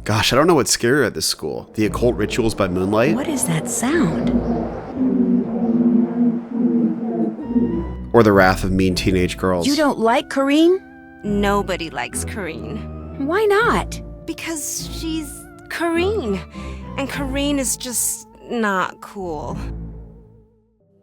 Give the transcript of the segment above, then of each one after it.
Gosh, I don't know what's scarier at this school. The occult rituals by moonlight? What is that sound? Or the wrath of mean teenage girls? You don't like Corrine? Nobody likes Corrine. Why not? Because she's Corrine. And Corrine is just not cool.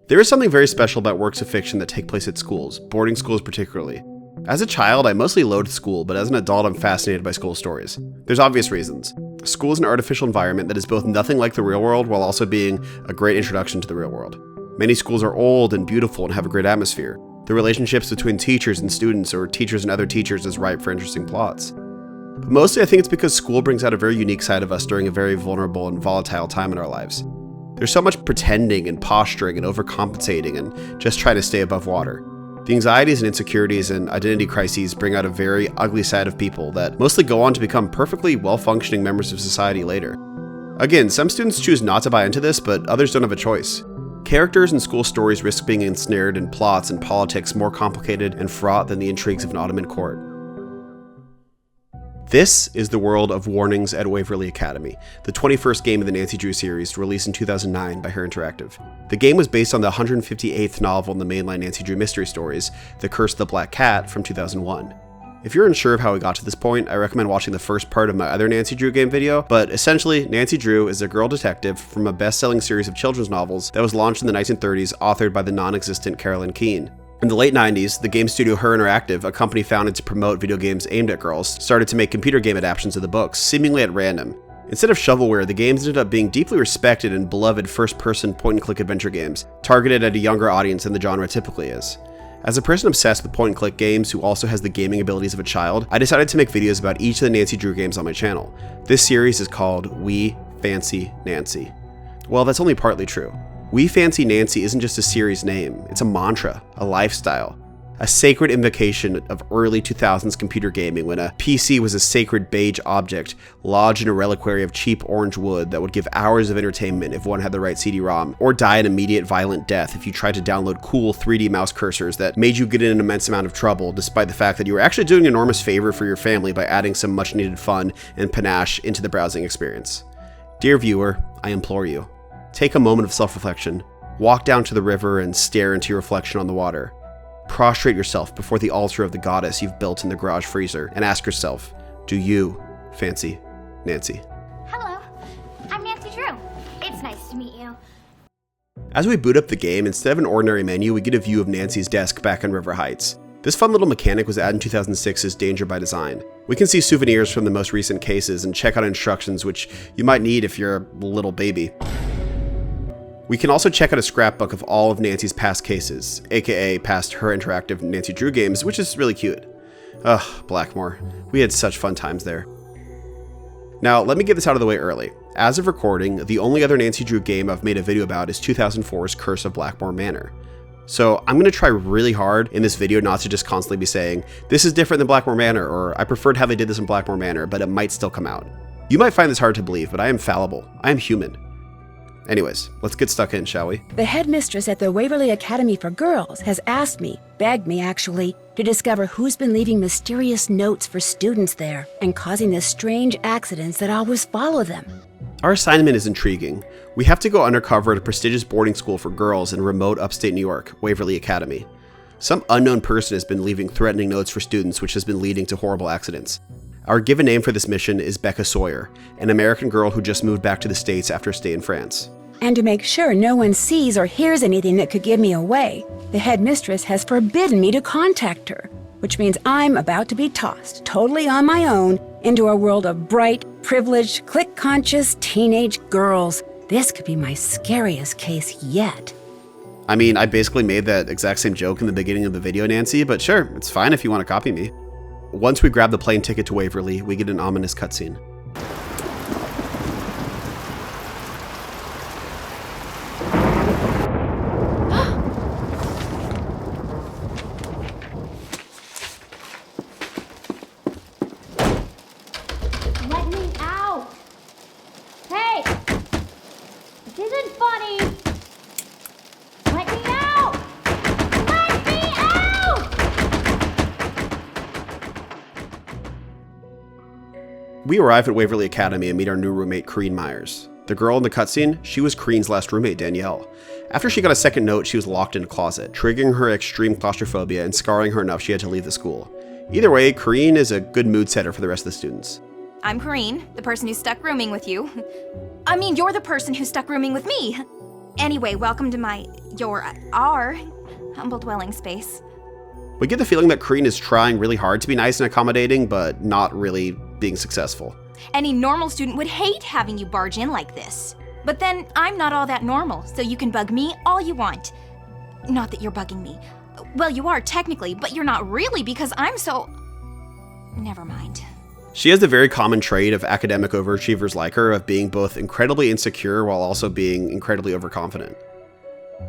There is something very special about works of fiction that take place at schools, boarding schools particularly. As a child, I mostly loathed school, but as an adult, I'm fascinated by school stories. There's obvious reasons. School is an artificial environment that is both nothing like the real world while also being a great introduction to the real world. Many schools are old and beautiful and have a great atmosphere. The relationships between teachers and students or teachers and other teachers is ripe for interesting plots. But mostly I think it's because school brings out a very unique side of us during a very vulnerable and volatile time in our lives. There's so much pretending and posturing and overcompensating and just trying to stay above water. The anxieties and insecurities and identity crises bring out a very ugly side of people that mostly go on to become perfectly well-functioning members of society later. Again, some students choose not to buy into this, but others don't have a choice. Characters in school stories risk being ensnared in plots and politics more complicated and fraught than the intrigues of an Ottoman court. This is the world of Warnings at Waverly Academy, the 21st game of the Nancy Drew series, released in 2009 by Her Interactive. The game was based on the 158th novel in the mainline Nancy Drew mystery stories, The Curse of the Black Cat from 2001. If you're unsure of how we got to this point, I recommend watching the first part of my other Nancy Drew game video, but essentially, Nancy Drew is a girl detective from a best-selling series of children's novels that was launched in the 1930s, authored by the non-existent Carolyn Keene. In the late 90s, the game studio Her Interactive, a company founded to promote video games aimed at girls, started to make computer game adaptations of the books, seemingly at random. Instead of shovelware, the games ended up being deeply respected and beloved first-person point-and-click adventure games, targeted at a younger audience than the genre typically is. As a person obsessed with point-and-click games who also has the gaming abilities of a child, I decided to make videos about each of the Nancy Drew games on my channel. This series is called We Fancy Nancy. Well, that's only partly true. We Fancy Nancy isn't just a series name, it's a mantra, a lifestyle, a sacred invocation of early 2000s computer gaming when a PC was a sacred beige object lodged in a reliquary of cheap orange wood that would give hours of entertainment if one had the right CD-ROM, or die an immediate violent death if you tried to download cool 3D mouse cursors that made you get in an immense amount of trouble despite the fact that you were actually doing an enormous favor for your family by adding some much needed fun and panache into the browsing experience. Dear viewer, I implore you, take a moment of self-reflection, walk down to the river and stare into your reflection on the water. Prostrate yourself before the altar of the goddess you've built in the garage freezer and ask yourself, do you fancy Nancy? Hello, I'm Nancy Drew. It's nice to meet you. As we boot up the game, instead of an ordinary menu, we get a view of Nancy's desk back in River Heights. This fun little mechanic was added in 2006's Danger by Design. We can see souvenirs from the most recent cases and check out instructions which you might need if you're a little baby. We can also check out a scrapbook of all of Nancy's past cases, aka past Her Interactive Nancy Drew games, which is really cute. Ugh, Blackmore. We had such fun times there. Now, let me get this out of the way early. As of recording, the only other Nancy Drew game I've made a video about is 2004's Curse of Blackmore Manor. So I'm going to try really hard in this video not to just constantly be saying, this is different than Blackmore Manor, or I preferred how they did this in Blackmore Manor, but it might still come out. You might find this hard to believe, but I am fallible. I am human. Anyways, let's get stuck in, shall we? The headmistress at the Waverly Academy for Girls has asked me, begged me actually, to discover who's been leaving mysterious notes for students there and causing the strange accidents that always follow them. Our assignment is intriguing. We have to go undercover at a prestigious boarding school for girls in remote upstate New York, Waverly Academy. Some unknown person has been leaving threatening notes for students, which has been leading to horrible accidents. Our given name for this mission is Becca Sawyer, an American girl who just moved back to the States after a stay in France. And to make sure no one sees or hears anything that could give me away, the headmistress has forbidden me to contact her, which means I'm about to be tossed, totally on my own, into a world of bright, privileged, clique-conscious teenage girls. This could be my scariest case yet. I mean, I basically made that exact same joke in the beginning of the video, Nancy, but sure, it's fine if you want to copy me. Once we grab the plane ticket to Waverly, we get an ominous cutscene. Let me out! Hey! This isn't funny! Let me out! Let me out! We arrive at Waverly Academy and meet our new roommate, Corrine Myers. The girl in the cutscene, she was Corrine's last roommate, Danielle. After she got a second note, she was locked in a closet, triggering her extreme claustrophobia and scarring her enough she had to leave the school. Either way, Corrine is a good mood setter for the rest of the students. I'm Corrine, the person who stuck rooming with you. I mean, you're the person who stuck rooming with me. Anyway, welcome to our humble dwelling space. We get the feeling that Corrine is trying really hard to be nice and accommodating, but not really being successful. Any normal student would hate having you barge in like this. But then, I'm not all that normal, so you can bug me all you want. Not that you're bugging me. Well, you are technically, but you're not really because I'm so... Never mind. She has the very common trait of academic overachievers like her of being both incredibly insecure while also being incredibly overconfident.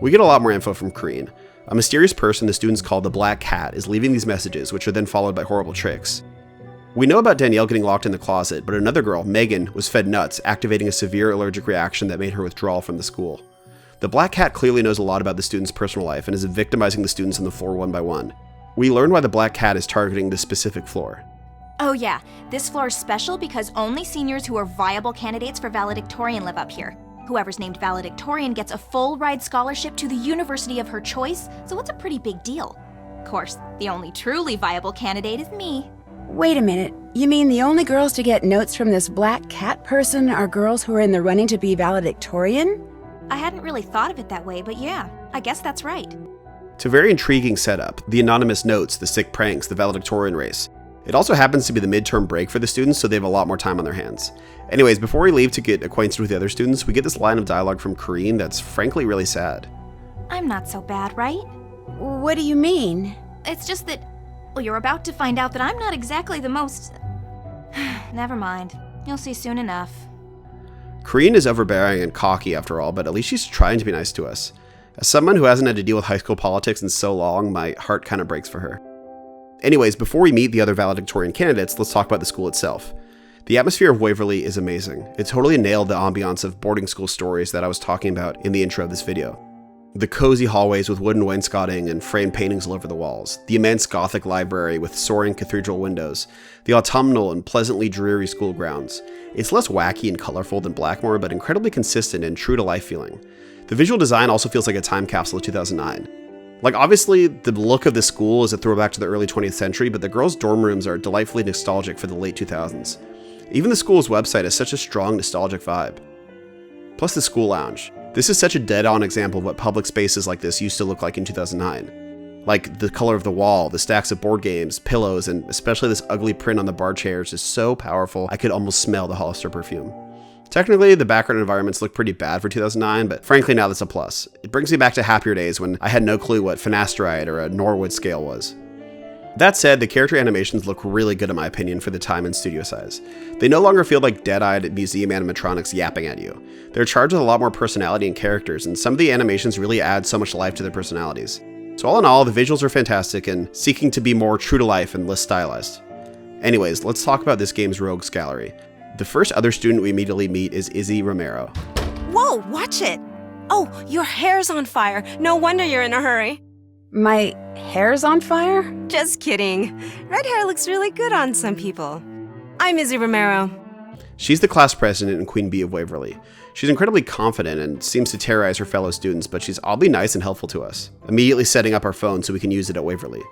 We get a lot more info from Corrine. A mysterious person the students call the Black Cat is leaving these messages, which are then followed by horrible tricks. We know about Danielle getting locked in the closet, but another girl, Megan, was fed nuts, activating a severe allergic reaction that made her withdraw from the school. The Black Cat clearly knows a lot about the students' personal life and is victimizing the students on the floor one by one. We learn why the Black Cat is targeting this specific floor. Oh yeah, this floor is special because only seniors who are viable candidates for valedictorian live up here. Whoever's named valedictorian gets a full ride scholarship to the university of her choice, so it's a pretty big deal. Of course, the only truly viable candidate is me. Wait a minute. You mean the only girls to get notes from this Black Cat person are girls who are in the running to be valedictorian? I hadn't really thought of it that way, but yeah, I guess that's right. It's a very intriguing setup. The anonymous notes, the sick pranks, the valedictorian race. It also happens to be the midterm break for the students, so they have a lot more time on their hands. Anyways, before we leave to get acquainted with the other students, we get this line of dialogue from Corrine that's frankly really sad. I'm not so bad, right? What do you mean? It's just that, well, you're about to find out that I'm not exactly the most... Never mind. You'll see soon enough. Corrine is overbearing and cocky after all, but at least she's trying to be nice to us. As someone who hasn't had to deal with high school politics in so long, my heart kind of breaks for her. Anyways, before we meet the other valedictorian candidates, let's talk about the school itself. The atmosphere of Waverly is amazing. It totally nailed the ambiance of boarding school stories that I was talking about in the intro of this video. The cozy hallways with wooden wainscoting and framed paintings all over the walls, the immense Gothic library with soaring cathedral windows, the autumnal and pleasantly dreary school grounds. It's less wacky and colorful than Blackmore, but incredibly consistent and true to life feeling. The visual design also feels like a time capsule of 2009. Like, obviously, the look of the school is a throwback to the early 20th century, but the girls' dorm rooms are delightfully nostalgic for the late 2000s. Even the school's website has such a strong nostalgic vibe. Plus the school lounge. This is such a dead-on example of what public spaces like this used to look like in 2009. Like, the color of the wall, the stacks of board games, pillows, and especially this ugly print on the bar chairs is so powerful I could almost smell the Hollister perfume. Technically, the background environments look pretty bad for 2009, but frankly now that's a plus. It brings me back to happier days when I had no clue what finasteride or a Norwood scale was. That said, the character animations look really good in my opinion for the time and studio size. They no longer feel like dead-eyed museum animatronics yapping at you. They're charged with a lot more personality and characters, and some of the animations really add so much life to their personalities. So all in all, the visuals are fantastic and seeking to be more true to life and less stylized. Anyways, let's talk about this game's rogues gallery. The first other student we immediately meet is Izzy Romero. Whoa, watch it! Oh, your hair's on fire. No wonder you're in a hurry. My hair's on fire? Just kidding. Red hair looks really good on some people. I'm Izzy Romero. She's the class president and queen bee of Waverly. She's incredibly confident and seems to terrorize her fellow students, but she's oddly nice and helpful to us, immediately setting up our phone so we can use it at Waverly.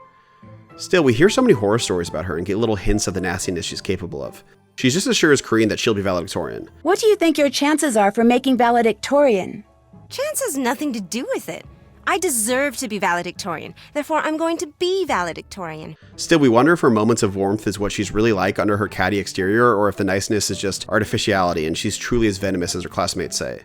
Still, we hear so many horror stories about her and get little hints of the nastiness she's capable of. She's just as sure as Corrine that she'll be valedictorian. What do you think your chances are for making valedictorian? Chance has nothing to do with it. I deserve to be valedictorian, therefore I'm going to be valedictorian. Still, we wonder if her moments of warmth is what she's really like under her catty exterior, or if the niceness is just artificiality and she's truly as venomous as her classmates say.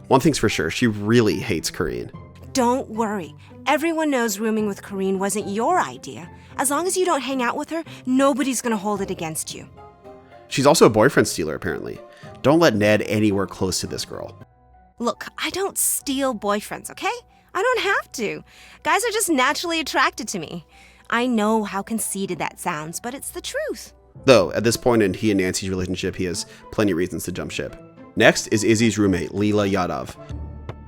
One thing's for sure, she really hates Corrine. Don't worry. Everyone knows rooming with Corrine wasn't your idea. As long as you don't hang out with her, nobody's gonna hold it against you. She's also a boyfriend stealer, apparently. Don't let Ned anywhere close to this girl. Look, I don't steal boyfriends, okay? I don't have to. Guys are just naturally attracted to me. I know how conceited that sounds, but it's the truth. Though, at this point in he and Nancy's relationship, he has plenty of reasons to jump ship. Next is Izzy's roommate, Leela Yadav.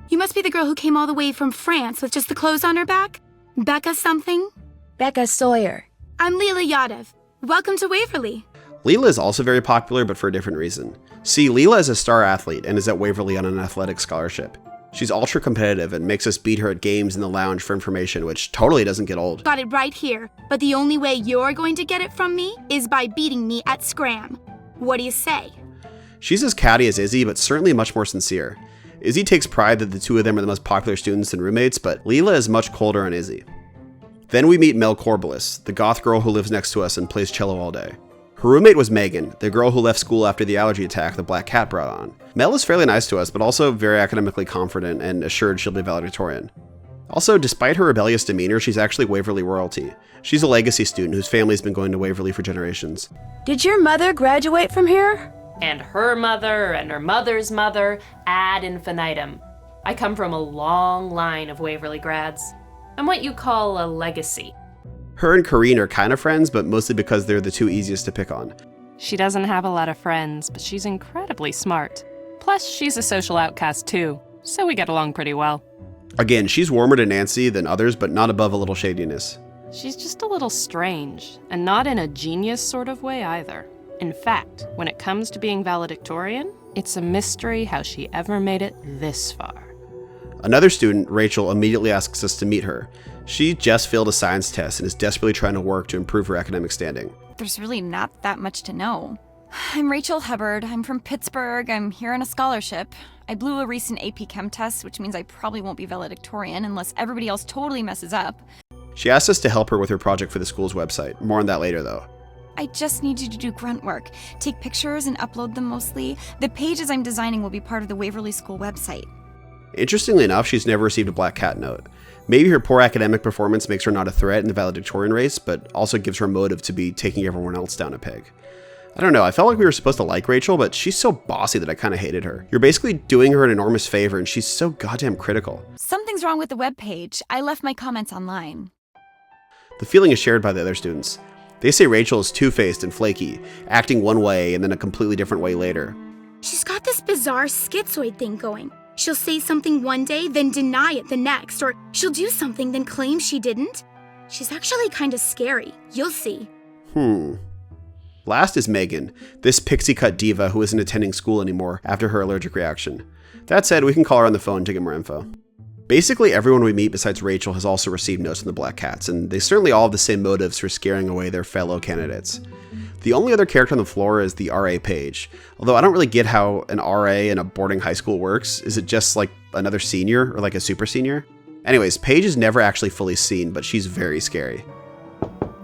You must be the girl who came all the way from France with just the clothes on her back? Becca something? Becca Sawyer. I'm Leela Yadav. Welcome to Waverly. Leela is also very popular, but for a different reason. See, Leela is a star athlete and is at Waverly on an athletic scholarship. She's ultra competitive and makes us beat her at games in the lounge for information, which totally doesn't get old. Got it right here. But the only way you're going to get it from me is by beating me at Scram. What do you say? She's as catty as Izzy, but certainly much more sincere. Izzy takes pride that the two of them are the most popular students and roommates, but Leela is much colder on Izzy. Then we meet Mel Corbelis, the goth girl who lives next to us and plays cello all day. Her roommate was Megan, the girl who left school after the allergy attack the black cat brought on. Mel is fairly nice to us, but also very academically confident and assured she'll be valedictorian. Also, despite her rebellious demeanor, she's actually Waverly royalty. She's a legacy student whose family's been going to Waverly for generations. Did your mother graduate from here? And her mother and her mother's mother ad infinitum. I come from a long line of Waverly grads. I'm what you call a legacy. Her and Kareen are kind of friends, but mostly because they're the two easiest to pick on. She doesn't have a lot of friends, but she's incredibly smart. Plus, she's a social outcast too, so we get along pretty well. Again, she's warmer to Nancy than others, but not above a little shadiness. She's just a little strange, and not in a genius sort of way either. In fact, when it comes to being valedictorian, it's a mystery how she ever made it this far. Another student, Rachel, immediately asks us to meet her. She just failed a science test and is desperately trying to work to improve her academic standing. There's really not that much to know. I'm Rachel Hubbard. I'm from Pittsburgh. I'm here on a scholarship. I blew a recent AP Chem test, which means I probably won't be valedictorian unless everybody else totally messes up. She asked us to help her with her project for the school's website. More on that later, though. I just need you to do grunt work. Take pictures and upload them mostly. The pages I'm designing will be part of the Waverly School website. Interestingly enough, she's never received a black cat note. Maybe her poor academic performance makes her not a threat in the valedictorian race, but also gives her a motive to be taking everyone else down a peg. I don't know, I felt like we were supposed to like Rachel, but she's so bossy that I kind of hated her. You're basically doing her an enormous favor, and she's so goddamn critical. Something's wrong with the webpage. I left my comments online. The feeling is shared by the other students. They say Rachel is two-faced and flaky, acting one way and then a completely different way later. She's got this bizarre schizoid thing going. She'll say something one day, then deny it the next, or she'll do something, then claim she didn't. She's actually kind of scary. You'll see. Last is Megan, this pixie-cut diva who isn't attending school anymore after her allergic reaction. That said, we can call her on the phone to get more info. Basically, everyone we meet besides Rachel has also received notes from the Black Cats, and they certainly all have the same motives for scaring away their fellow candidates. The only other character on the floor is the RA Paige, although I don't really get how an RA in a boarding high school works. Is it just like another senior or like a super senior? Anyways, Paige is never actually fully seen, but she's very scary.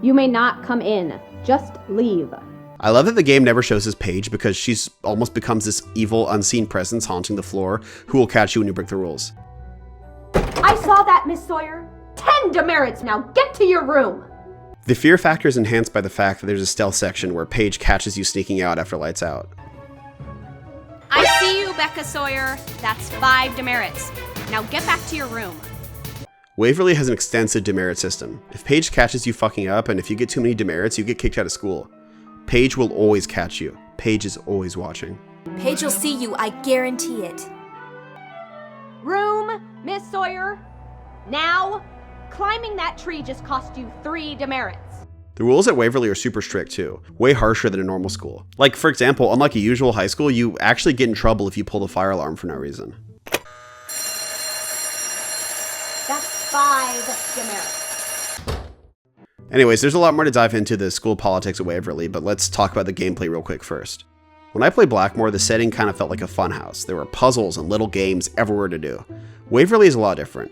You may not come in. Just leave. I love that the game never shows us Paige because she's almost becomes this evil, unseen presence haunting the floor who will catch you when you break the rules. I saw that, Miss Sawyer. 10 demerits now. Get to your room. The fear factor is enhanced by the fact that there's a stealth section where Paige catches you sneaking out after lights out. I see you, Becca Sawyer. That's 5 demerits. Now get back to your room. Waverly has an extensive demerit system. If Paige catches you fucking up, and if you get too many demerits, you get kicked out of school. Paige will always catch you. Paige is always watching. Paige will see you, I guarantee it. Room, Miss Sawyer. Now, climbing that tree just cost you 3 demerits. The rules at Waverly are super strict too, way harsher than a normal school. Like, for example, unlike a usual high school, you actually get in trouble if you pull the fire alarm for no reason. That's 5 demerits. Anyways, there's a lot more to dive into the school politics at Waverly, but let's talk about the gameplay real quick first. When I played Blackmore, the setting kind of felt like a funhouse. There were puzzles and little games everywhere to do. Waverly is a lot different.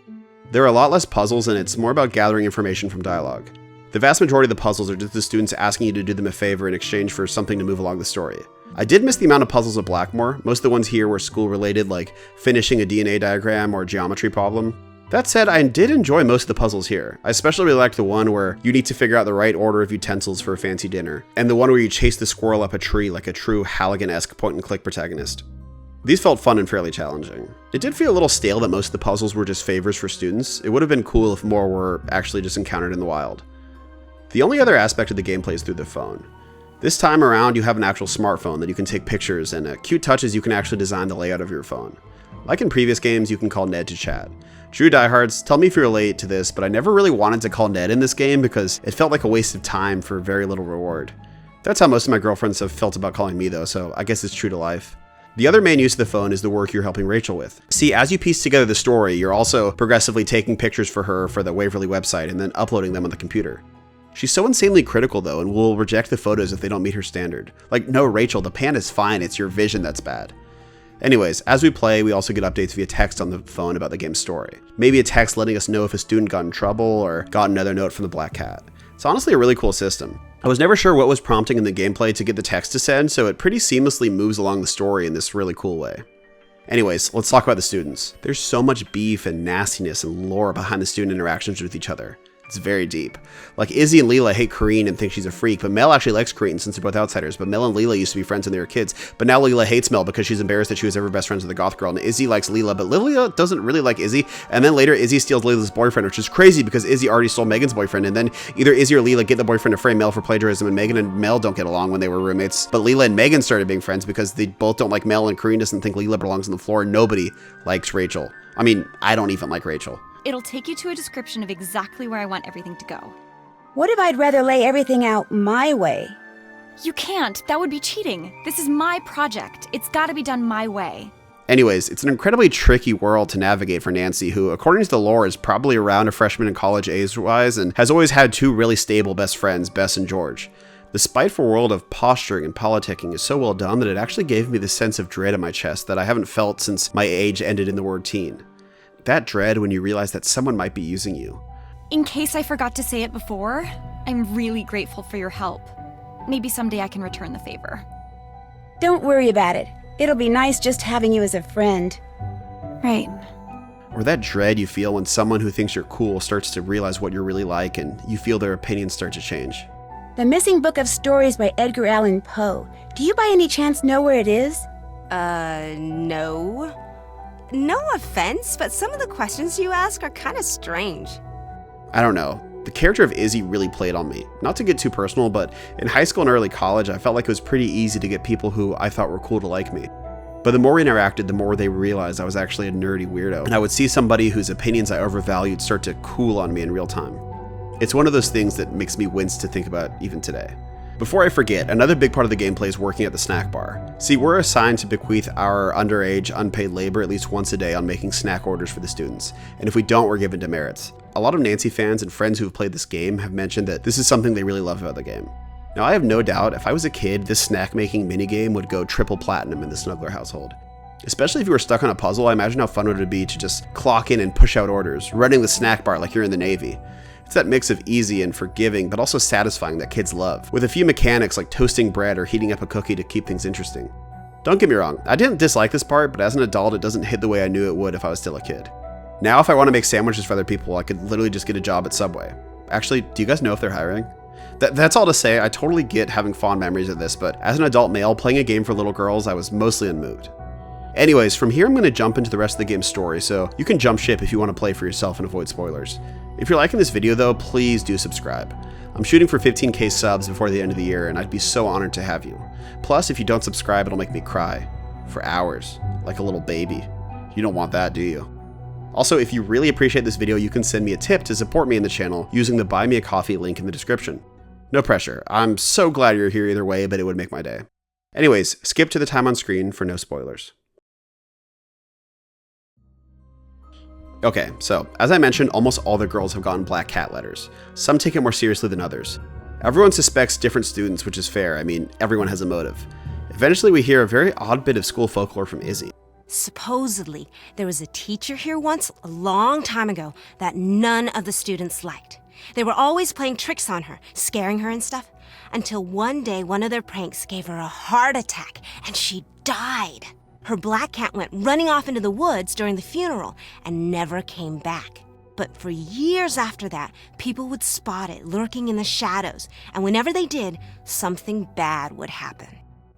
There are a lot less puzzles, and it's more about gathering information from dialogue. The vast majority of the puzzles are just the students asking you to do them a favor in exchange for something to move along the story. I did miss the amount of puzzles at Blackmore. Most of the ones here were school-related, like finishing a DNA diagram or a geometry problem. That said, I did enjoy most of the puzzles here. I especially really liked the one where you need to figure out the right order of utensils for a fancy dinner, and the one where you chase the squirrel up a tree like a true Halligan-esque point-and-click protagonist. These felt fun and fairly challenging. It did feel a little stale that most of the puzzles were just favors for students. It would have been cool if more were actually just encountered in the wild. The only other aspect of the gameplay is through the phone. This time around, you have an actual smartphone that you can take pictures, and a cute touch is you can actually design the layout of your phone. Like in previous games, you can call Ned to chat. True diehards, tell me if you relate to this, but I never really wanted to call Ned in this game because it felt like a waste of time for very little reward. That's how most of my girlfriends have felt about calling me though, so I guess it's true to life. The other main use of the phone is the work you're helping Rachel with. See, as you piece together the story, you're also progressively taking pictures for her for the Waverly website and then uploading them on the computer. She's so insanely critical though, and will reject the photos if they don't meet her standard. Like, no, Rachel, the pan is fine, it's your vision that's bad. Anyways, as we play, we also get updates via text on the phone about the game's story. Maybe a text letting us know if a student got in trouble or got another note from the Black Cat. It's honestly a really cool system. I was never sure what was prompting in the gameplay to get the text to send, so it pretty seamlessly moves along the story in this really cool way. Anyways, let's talk about the students. There's so much beef and nastiness and lore behind the student interactions with each other. It's very deep. Like, Izzy and Leela hate Kareen and think she's a freak, but Mel actually likes Kareen since they're both outsiders. But Mel and Leela used to be friends when they were kids, but now Leela hates Mel because she's embarrassed that she was ever best friends with a goth girl. And Izzy likes Leela, but Leela doesn't really like Izzy. And then later, Izzy steals Leela's boyfriend, which is crazy because Izzy already stole Megan's boyfriend. And then either Izzy or Leela get the boyfriend to frame Mel for plagiarism, and Megan and Mel don't get along when they were roommates. But Leela and Megan started being friends because they both don't like Mel, and Kareen doesn't think Leela belongs on the floor. Nobody likes Rachel. I mean, I don't even like Rachel. It'll take you to a description of exactly where I want everything to go. What if I'd rather lay everything out my way? You can't. That would be cheating. This is my project. It's gotta be done my way. Anyways, it's an incredibly tricky world to navigate for Nancy, who, according to the lore, is probably around a freshman in college age-wise and has always had two really stable best friends, Bess and George. The spiteful world of posturing and politicking is so well done that it actually gave me this sense of dread in my chest that I haven't felt since my age ended in the word teen. That dread when you realize that someone might be using you. In case I forgot to say it before, I'm really grateful for your help. Maybe someday I can return the favor. Don't worry about it. It'll be nice just having you as a friend. Right. Or that dread you feel when someone who thinks you're cool starts to realize what you're really like and you feel their opinions start to change. The Missing Book of Stories by Edgar Allan Poe. Do you by any chance know where it is? No. No offense, but some of the questions you ask are kind of strange. I don't know. The character of Izzy really played on me. Not to get too personal, but in high school and early college, I felt like it was pretty easy to get people who I thought were cool to like me. But the more we interacted, the more they realized I was actually a nerdy weirdo, and I would see somebody whose opinions I overvalued start to cool on me in real time. It's one of those things that makes me wince to think about even today. Before I forget, another big part of the gameplay is working at the snack bar. See, we're assigned to bequeath our underage, unpaid labor at least once a day on making snack orders for the students, and if we don't, we're given demerits. A lot of Nancy fans and friends who have played this game have mentioned that this is something they really love about the game. Now, I have no doubt if I was a kid, this snack-making minigame would go triple platinum in the Snuggler household. Especially if you were stuck on a puzzle, I imagine how fun it would be to just clock in and push out orders, running the snack bar like you're in the Navy. It's that mix of easy and forgiving, but also satisfying that kids love, with a few mechanics like toasting bread or heating up a cookie to keep things interesting. Don't get me wrong, I didn't dislike this part, but as an adult, it doesn't hit the way I knew it would if I was still a kid. Now, if I want to make sandwiches for other people, I could literally just get a job at Subway. Actually, do you guys know if they're hiring? That's all to say, I totally get having fond memories of this, but as an adult male playing a game for little girls, I was mostly unmoved. Anyways, from here I'm going to jump into the rest of the game's story, so you can jump ship if you want to play for yourself and avoid spoilers. If you're liking this video though, please do subscribe. I'm shooting for 15k subs before the end of the year, and I'd be so honored to have you. Plus, if you don't subscribe, it'll make me cry. For hours. Like a little baby. You don't want that, do you? Also, if you really appreciate this video, you can send me a tip to support me in the channel using the Buy Me a Coffee link in the description. No pressure. I'm so glad you're here either way, but it would make my day. Anyways, skip to the time on screen for no spoilers. Okay, so, as I mentioned, almost all the girls have gotten Black Cat letters. Some take it more seriously than others. Everyone suspects different students, which is fair. I mean, everyone has a motive. Eventually, we hear a very odd bit of school folklore from Izzy. Supposedly, there was a teacher here once, a long time ago, that none of the students liked. They were always playing tricks on her, scaring her and stuff, until one day one of their pranks gave her a heart attack, and she died. Her black cat went running off into the woods during the funeral and never came back. But for years after that, people would spot it lurking in the shadows, and whenever they did, something bad would happen.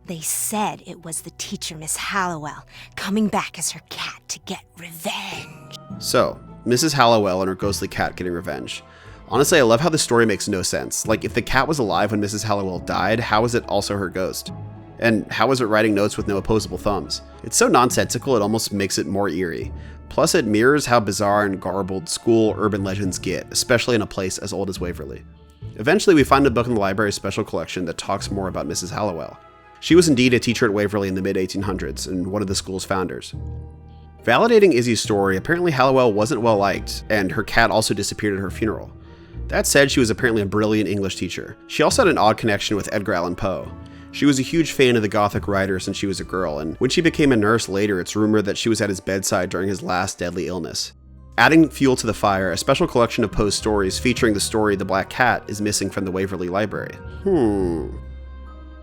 They said it was the teacher, Miss Hallowell, coming back as her cat to get revenge. So, Mrs. Hallowell and her ghostly cat getting revenge. Honestly, I love how the story makes no sense. Like, if the cat was alive when Mrs. Hallowell died, how is it also her ghost? And how is it writing notes with no opposable thumbs? It's so nonsensical it almost makes it more eerie. Plus, it mirrors how bizarre and garbled school urban legends get, especially in a place as old as Waverly. Eventually, we find a book in the library's special collection that talks more about Mrs. Hallowell. She was indeed a teacher at Waverly in the mid-1800s and one of the school's founders. Validating Izzy's story, apparently Hallowell wasn't well liked, and her cat also disappeared at her funeral. That said, she was apparently a brilliant English teacher. She also had an odd connection with Edgar Allan Poe. She was a huge fan of the gothic writer since she was a girl, and when she became a nurse later, it's rumored that she was at his bedside during his last deadly illness. Adding fuel to the fire, a special collection of Poe's stories featuring the story The Black Cat is missing from the Waverly Library.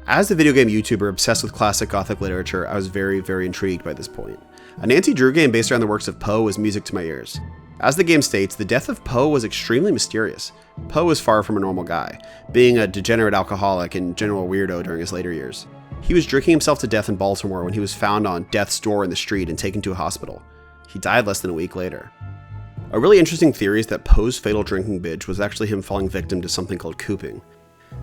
As a video game YouTuber obsessed with classic gothic literature, I was very, very intrigued by this point. A Nancy Drew game based around the works of Poe was music to my ears. As the game states, the death of Poe was extremely mysterious. Poe was far from a normal guy, being a degenerate alcoholic and general weirdo during his later years. He was drinking himself to death in Baltimore when he was found on death's door in the street and taken to a hospital. He died less than a week later. A really interesting theory is that Poe's fatal drinking binge was actually him falling victim to something called cooping.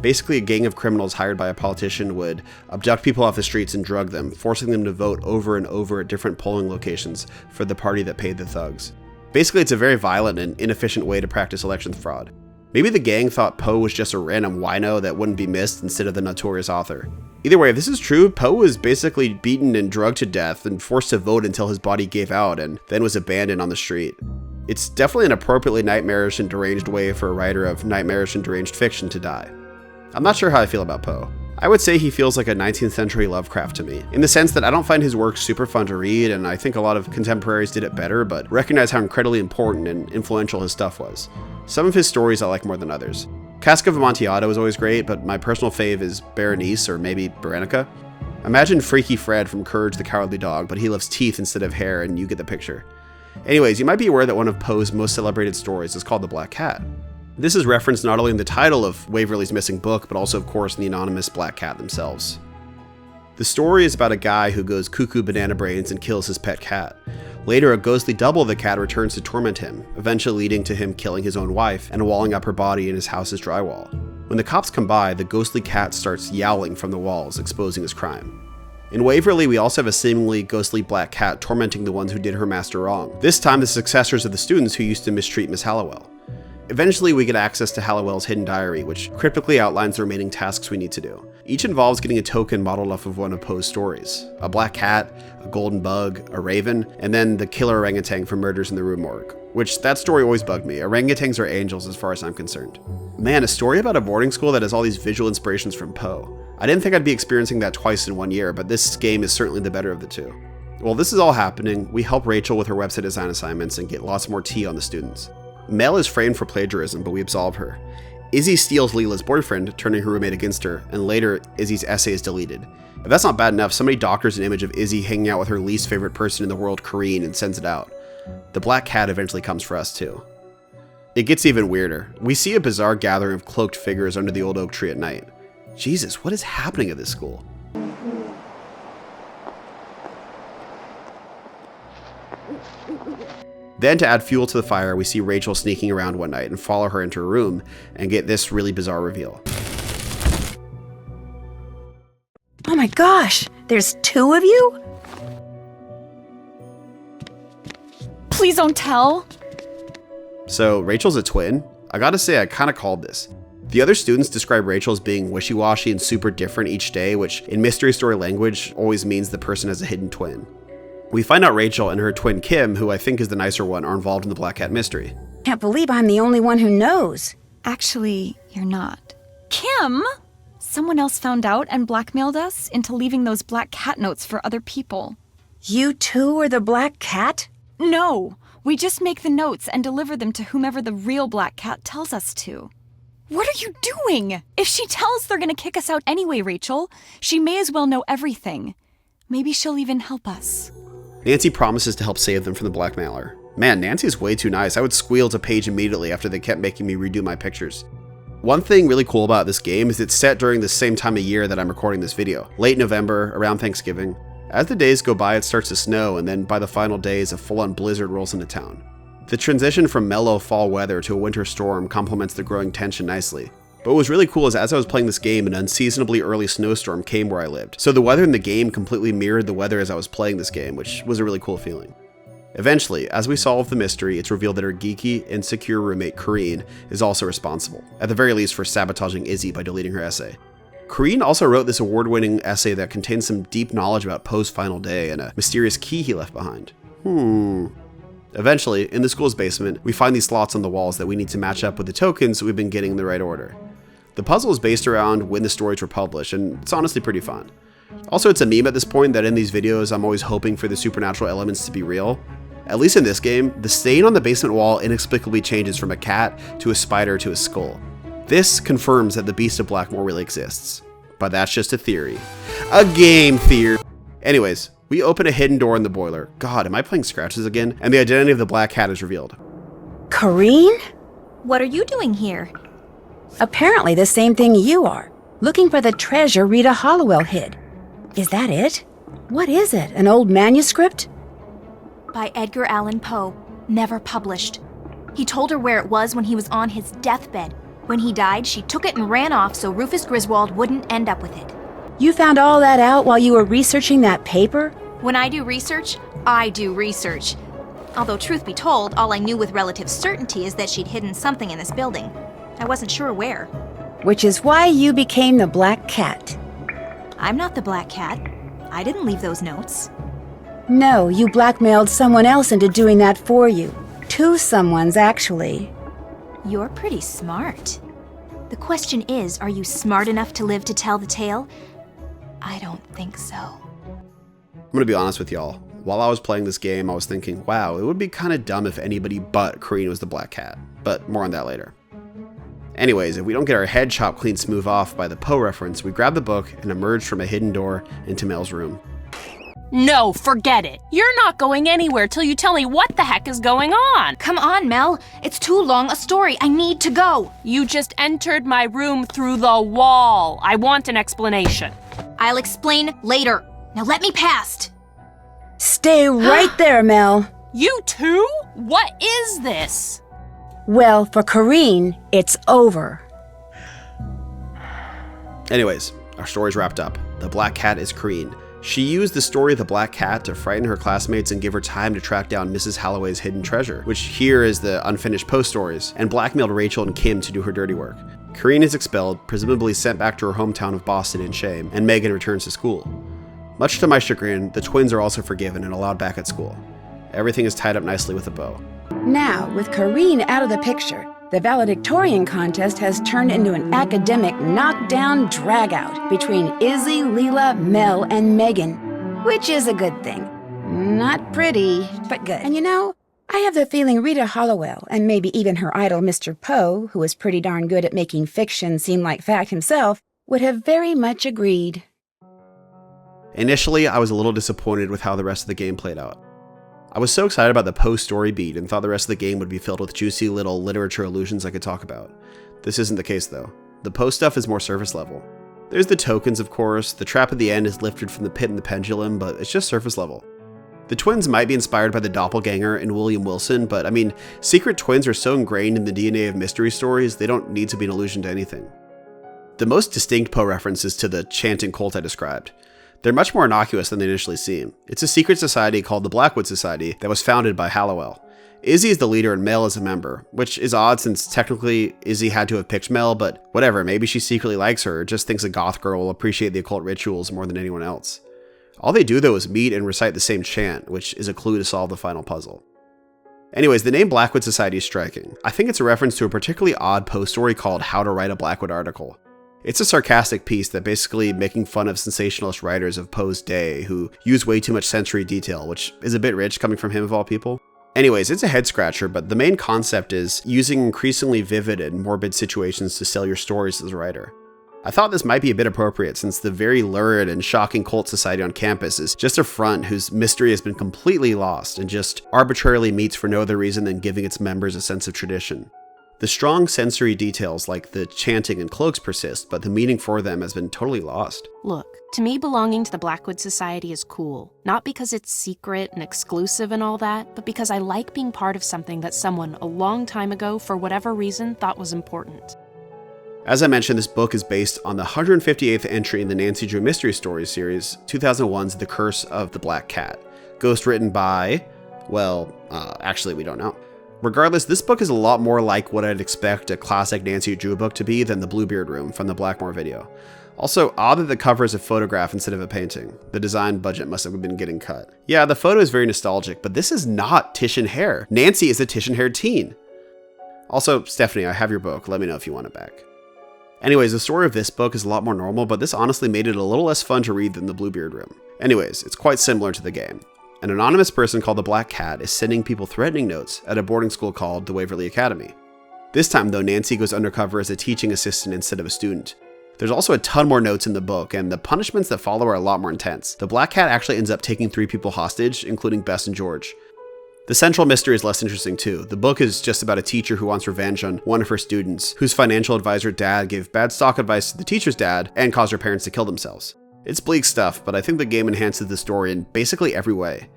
Basically, a gang of criminals hired by a politician would abduct people off the streets and drug them, forcing them to vote over and over at different polling locations for the party that paid the thugs. Basically, it's a very violent and inefficient way to practice election fraud. Maybe the gang thought Poe was just a random wino that wouldn't be missed instead of the notorious author. Either way, if this is true, Poe was basically beaten and drugged to death and forced to vote until his body gave out and then was abandoned on the street. It's definitely an appropriately nightmarish and deranged way for a writer of nightmarish and deranged fiction to die. I'm not sure how I feel about Poe. I would say he feels like a 19th century Lovecraft to me, in the sense that I don't find his work super fun to read, and I think a lot of contemporaries did it better, but recognize how incredibly important and influential his stuff was. Some of his stories I like more than others. Cask of Amontillado is always great, but my personal fave is Berenice, or maybe Berenica. Imagine Freaky Fred from Courage the Cowardly Dog, but he loves teeth instead of hair, and you get the picture. Anyways, you might be aware that one of Poe's most celebrated stories is called The Black Cat. This is referenced not only in the title of Waverly's missing book, but also, of course, in the anonymous Black Cat themselves. The story is about a guy who goes cuckoo banana brains and kills his pet cat. Later, a ghostly double of the cat returns to torment him, eventually leading to him killing his own wife and walling up her body in his house's drywall. When the cops come by, the ghostly cat starts yowling from the walls, exposing his crime. In Waverly, we also have a seemingly ghostly black cat tormenting the ones who did her master wrong, this time the successors of the students who used to mistreat Miss Hallowell. Eventually, we get access to Hallowell's hidden diary, which cryptically outlines the remaining tasks we need to do. Each involves getting a token modeled off of one of Poe's stories. A black cat, a golden bug, a raven, and then the killer orangutan from Murders in the Rue Morgue, which that story always bugged me. Orangutans are angels as far as I'm concerned. Man, a story about a boarding school that has all these visual inspirations from Poe. I didn't think I'd be experiencing that twice in 1 year, but this game is certainly the better of the two. While this is all happening, we help Rachel with her website design assignments and get lots more tea on the students. Mel is framed for plagiarism, but we absolve her. Izzy steals Leela's boyfriend, turning her roommate against her, and later, Izzy's essay is deleted. If that's not bad enough, somebody doctors an image of Izzy hanging out with her least favorite person in the world, Corrine, and sends it out. The black cat eventually comes for us too. It gets even weirder. We see a bizarre gathering of cloaked figures under the old oak tree at night. Jesus, what is happening at this school? Then, to add fuel to the fire, we see Rachel sneaking around one night and follow her into her room and get this really bizarre reveal. Oh my gosh, there's two of you? Please don't tell. So, Rachel's a twin? I gotta say, I kinda called this. The other students describe Rachel as being wishy-washy and super different each day, which in mystery story language always means the person has a hidden twin. We find out Rachel and her twin Kim, who I think is the nicer one, are involved in the Black Cat mystery. Can't believe I'm the only one who knows. Actually, you're not. Kim! Someone else found out and blackmailed us into leaving those black cat notes for other people. You two are the Black Cat? No, we just make the notes and deliver them to whomever the real Black Cat tells us to. What are you doing? If she tells they're gonna kick us out anyway, Rachel, she may as well know everything. Maybe she'll even help us. Nancy promises to help save them from the blackmailer. Man, Nancy's way too nice. I would squeal to Paige immediately after they kept making me redo my pictures. One thing really cool about this game is it's set during the same time of year that I'm recording this video, late November, around Thanksgiving. As the days go by, it starts to snow, and then by the final days, a full-on blizzard rolls into town. The transition from mellow fall weather to a winter storm complements the growing tension nicely. But what was really cool is as I was playing this game, an unseasonably early snowstorm came where I lived. So the weather in the game completely mirrored the weather as I was playing this game, which was a really cool feeling. Eventually, as we solve the mystery, it's revealed that her geeky, insecure roommate Corinne is also responsible, at the very least for sabotaging Izzy by deleting her essay. Corinne also wrote this award-winning essay that contains some deep knowledge about Poe's final day and a mysterious key he left behind. Eventually, in the school's basement, we find these slots on the walls that we need to match up with the tokens we've been getting in the right order. The puzzle is based around when the stories were published, and it's honestly pretty fun. Also, it's a meme at this point that in these videos I'm always hoping for the supernatural elements to be real. At least in this game, the stain on the basement wall inexplicably changes from a cat to a spider to a skull. This confirms that the Beast of Blackmore really exists. But that's just a theory. A game theory! Anyways, we open a hidden door in the boiler. God, am I playing Scratches again? And the identity of the Black Cat is revealed. Corinne? What are you doing here? Apparently the same thing you are. Looking for the treasure Rita Hollowell hid. Is that it? What is it? An old manuscript? By Edgar Allan Poe, never published. He told her where it was when he was on his deathbed. When he died, she took it and ran off so Rufus Griswold wouldn't end up with it. You found all that out while you were researching that paper? When I do research, I do research. Although truth be told, all I knew with relative certainty is that she'd hidden something in this building. I wasn't sure where. Which is why you became the Black Cat. I'm not the Black Cat. I didn't leave those notes. No, you blackmailed someone else into doing that for you. Two someones, actually. You're pretty smart. The question is, are you smart enough to live to tell the tale? I don't think so. I'm gonna be honest with y'all. While I was playing this game, I was thinking, wow, it would be kind of dumb if anybody but Corinne was the Black Cat. But more on that later. Anyways, if we don't get our head chopped clean smooth off by the Poe reference, we grab the book and emerge from a hidden door into Mel's room. No, forget it. You're not going anywhere till you tell me what the heck is going on. Come on, Mel. It's too long a story. I need to go. You just entered my room through the wall. I want an explanation. I'll explain later. Now let me past. Stay right there, Mel. You too? What is this? Well, for Corinne, it's over. Anyways, our story's wrapped up. The Black Cat is Corinne. She used the story of the Black Cat to frighten her classmates and give her time to track down Mrs. Halloway's hidden treasure, which here is the unfinished Poe stories, and blackmailed Rachel and Kim to do her dirty work. Corinne is expelled, presumably sent back to her hometown of Boston in shame, and Megan returns to school. Much to my chagrin, the twins are also forgiven and allowed back at school. Everything is tied up nicely with a bow. Now, with Corinne out of the picture, the valedictorian contest has turned into an academic knockdown dragout between Izzy, Leela, Mel, and Megan, which is a good thing. Not pretty, but good. And you know, I have the feeling Rita Hollowell, and maybe even her idol Mr. Poe, who is pretty darn good at making fiction seem like fact himself, would have very much agreed. Initially, I was a little disappointed with how the rest of the game played out. I was so excited about the Poe story beat and thought the rest of the game would be filled with juicy little literature allusions I could talk about. This isn't the case though. The Poe stuff is more surface level. There's the tokens, of course, the trap at the end is lifted from the pit and the pendulum, but it's just surface level. The twins might be inspired by the doppelganger and William Wilson, but I mean, secret twins are so ingrained in the DNA of mystery stories, they don't need to be an allusion to anything. The most distinct Poe reference is to the chanting cult I described. They're much more innocuous than they initially seem. It's a secret society called the Blackwood Society that was founded by Hallowell. Izzy is the leader and Mel is a member, which is odd since technically Izzy had to have picked Mel, but whatever, maybe she secretly likes her or just thinks a goth girl will appreciate the occult rituals more than anyone else. All they do though is meet and recite the same chant, which is a clue to solve the final puzzle. Anyways, the name Blackwood Society is striking. I think it's a reference to a particularly odd Poe story called How to Write a Blackwood Article. It's a sarcastic piece that basically making fun of sensationalist writers of Poe's day who use way too much sensory detail, which is a bit rich coming from him of all people. Anyways, it's a head scratcher, but the main concept is using increasingly vivid and morbid situations to sell your stories as a writer. I thought this might be a bit appropriate since the very lurid and shocking cult society on campus is just a front whose mystery has been completely lost and just arbitrarily meets for no other reason than giving its members a sense of tradition. The strong sensory details like the chanting and cloaks persist, but the meaning for them has been totally lost. Look, to me belonging to the Blackwood Society is cool. Not because it's secret and exclusive and all that, but because I like being part of something that someone a long time ago, for whatever reason, thought was important. As I mentioned, this book is based on the 158th entry in the Nancy Drew Mystery Stories series, 2001's The Curse of the Black Cat, ghostwritten by Well, actually we don't know. Regardless, this book is a lot more like what I'd expect a classic Nancy Drew book to be than the Bluebeard Room from the Blackmore video. Also, odd that the cover is a photograph instead of a painting. The design budget must have been getting cut. Yeah, the photo is very nostalgic, but this is not Titian hair. Nancy is a Titian-haired teen. Also, Stephanie, I have your book. Let me know if you want it back. Anyways, the story of this book is a lot more normal, but this honestly made it a little less fun to read than the Bluebeard Room. Anyways, it's quite similar to the game. An anonymous person called the Black Cat is sending people threatening notes at a boarding school called the Waverly Academy. This time, though, Nancy goes undercover as a teaching assistant instead of a student. There's also a ton more notes in the book, and the punishments that follow are a lot more intense. The Black Cat actually ends up taking 3 people hostage, including Bess and George. The central mystery is less interesting too. The book is just about a teacher who wants revenge on one of her students, whose financial advisor dad gave bad stock advice to the teacher's dad and caused her parents to kill themselves. It's bleak stuff, but I think the game enhances the story in basically every way.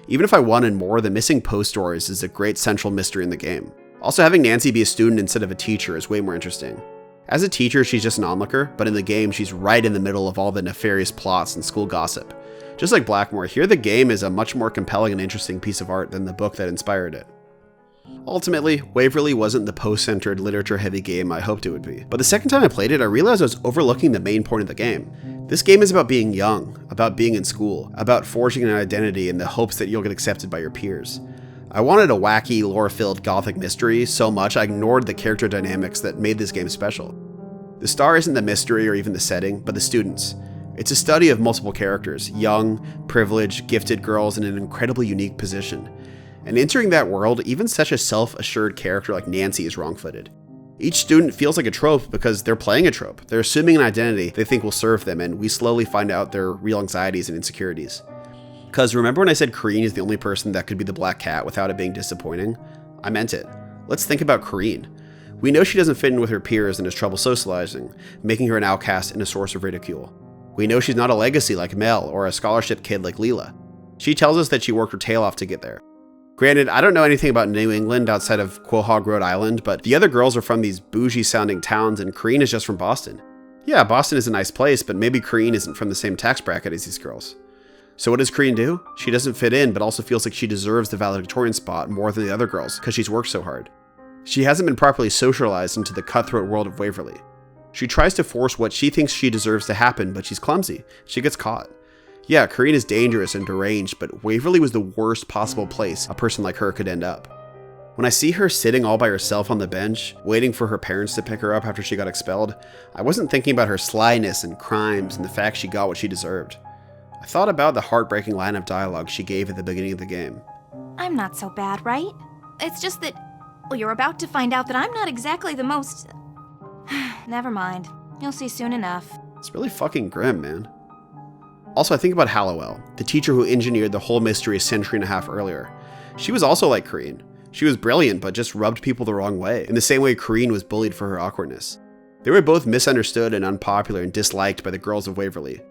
Even if I wanted more, the missing Poe stories is a great central mystery in the game. Also, having Nancy be a student instead of a teacher is way more interesting. As a teacher, she's just an onlooker, but in the game, she's right in the middle of all the nefarious plots and school gossip. Just like Blackmore, here the game is a much more compelling and interesting piece of art than the book that inspired it. Ultimately, Waverly wasn't the Poe-centered, literature-heavy game I hoped it would be. But the second time I played it, I realized I was overlooking the main point of the game. This game is about being young, about being in school, about forging an identity in the hopes that you'll get accepted by your peers. I wanted a wacky, lore-filled gothic mystery so much I ignored the character dynamics that made this game special. The star isn't the mystery or even the setting, but the students. It's a study of multiple characters, young, privileged, gifted girls in an incredibly unique position. And entering that world, even such a self-assured character like Nancy is wrong-footed. Each student feels like a trope because they're playing a trope. They're assuming an identity they think will serve them, and we slowly find out their real anxieties and insecurities. Because remember when I said Corrine is the only person that could be the Black Cat without it being disappointing? I meant it. Let's think about Corrine. We know she doesn't fit in with her peers and has trouble socializing, making her an outcast and a source of ridicule. We know she's not a legacy like Mel or a scholarship kid like Leela. She tells us that she worked her tail off to get there. Granted, I don't know anything about New England outside of Quahog, Rhode Island, but the other girls are from these bougie-sounding towns and Corrine is just from Boston. Yeah, Boston is a nice place, but maybe Corrine isn't from the same tax bracket as these girls. So what does Corrine do? She doesn't fit in, but also feels like she deserves the valedictorian spot more than the other girls because she's worked so hard. She hasn't been properly socialized into the cutthroat world of Waverly. She tries to force what she thinks she deserves to happen, but she's clumsy. She gets caught. Yeah, Corrine is dangerous and deranged, but Waverly was the worst possible place a person like her could end up. When I see her sitting all by herself on the bench, waiting for her parents to pick her up after she got expelled, I wasn't thinking about her slyness and crimes and the fact she got what she deserved. I thought about the heartbreaking line of dialogue she gave at the beginning of the game. I'm not so bad, right? It's just that, well, you're about to find out that I'm not exactly the most... Never mind. You'll see soon enough. It's really fucking grim, man. Also, I think about Hallowell, the teacher who engineered the whole mystery a century and a half earlier. She was also like Corrine. She was brilliant, but just rubbed people the wrong way, in the same way Corrine was bullied for her awkwardness. They were both misunderstood and unpopular and disliked by the girls of Waverly.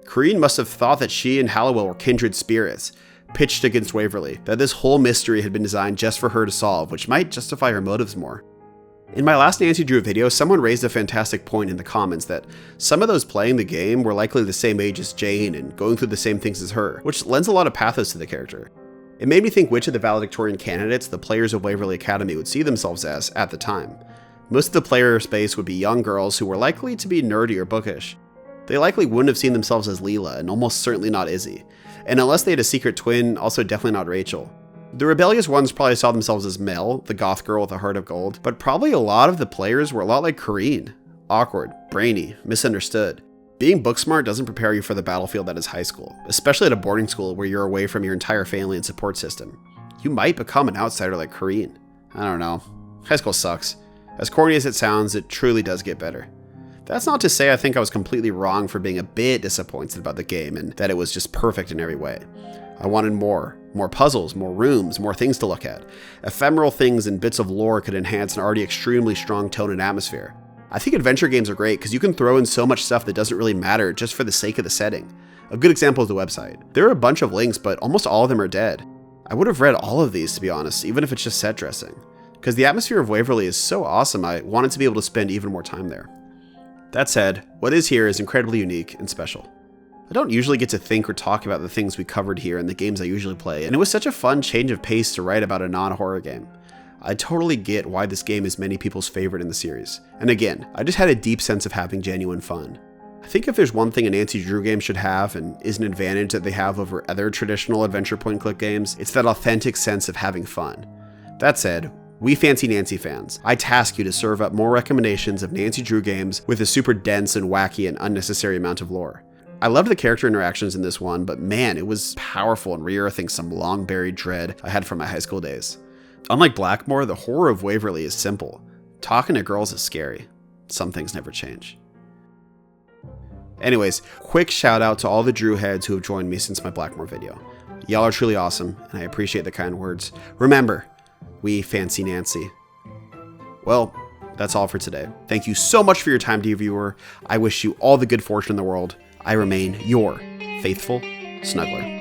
Corrine must have thought that she and Hallowell were kindred spirits, pitched against Waverly, that this whole mystery had been designed just for her to solve, which might justify her motives more. In my last Nancy Drew video, someone raised a fantastic point in the comments that some of those playing the game were likely the same age as Jane and going through the same things as her, which lends a lot of pathos to the character. It made me think which of the valedictorian candidates the players of Waverly Academy would see themselves as at the time. Most of the player space would be young girls who were likely to be nerdy or bookish. They likely wouldn't have seen themselves as Leela, and almost certainly not Izzy. And unless they had a secret twin, also definitely not Rachel. The rebellious ones probably saw themselves as Mel, the goth girl with a heart of gold, but probably a lot of the players were a lot like Corrine. Awkward, brainy, misunderstood. Being book smart doesn't prepare you for the battlefield that is high school, especially at a boarding school where you're away from your entire family and support system. You might become an outsider like Corrine. I don't know. High school sucks. As corny as it sounds, it truly does get better. That's not to say I think I was completely wrong for being a bit disappointed about the game and that it was just perfect in every way. I wanted more puzzles, more rooms, more things to look at. Ephemeral things and bits of lore could enhance an already extremely strong tone and atmosphere. I think adventure games are great because you can throw in so much stuff that doesn't really matter just for the sake of the setting. A good example is the website. There are a bunch of links, but almost all of them are dead. I would have read all of these, to be honest, even if it's just set dressing. Because the atmosphere of Waverly is so awesome, I wanted to be able to spend even more time there. That said, what is here is incredibly unique and special. I don't usually get to think or talk about the things we covered here in the games I usually play, and it was such a fun change of pace to write about a non-horror game. I totally get why this game is many people's favorite in the series. And again, I just had a deep sense of having genuine fun. I think if there's one thing a Nancy Drew game should have, and is an advantage that they have over other traditional adventure point-and-click games, it's that authentic sense of having fun. That said, we Fancy Nancy fans, I task you to serve up more recommendations of Nancy Drew games with a super dense and wacky and unnecessary amount of lore. I loved the character interactions in this one, but man, it was powerful and re-earthing some long-buried dread I had from my high school days. Unlike Blackmore, the horror of Waverly is simple. Talking to girls is scary. Some things never change. Anyways, quick shout out to all the Drew heads who have joined me since my Blackmore video. Y'all are truly awesome, and I appreciate the kind words. Remember, we Fancy Nancy. Well, that's all for today. Thank you so much for your time, dear viewer. I wish you all the good fortune in the world. I remain your faithful snuggler.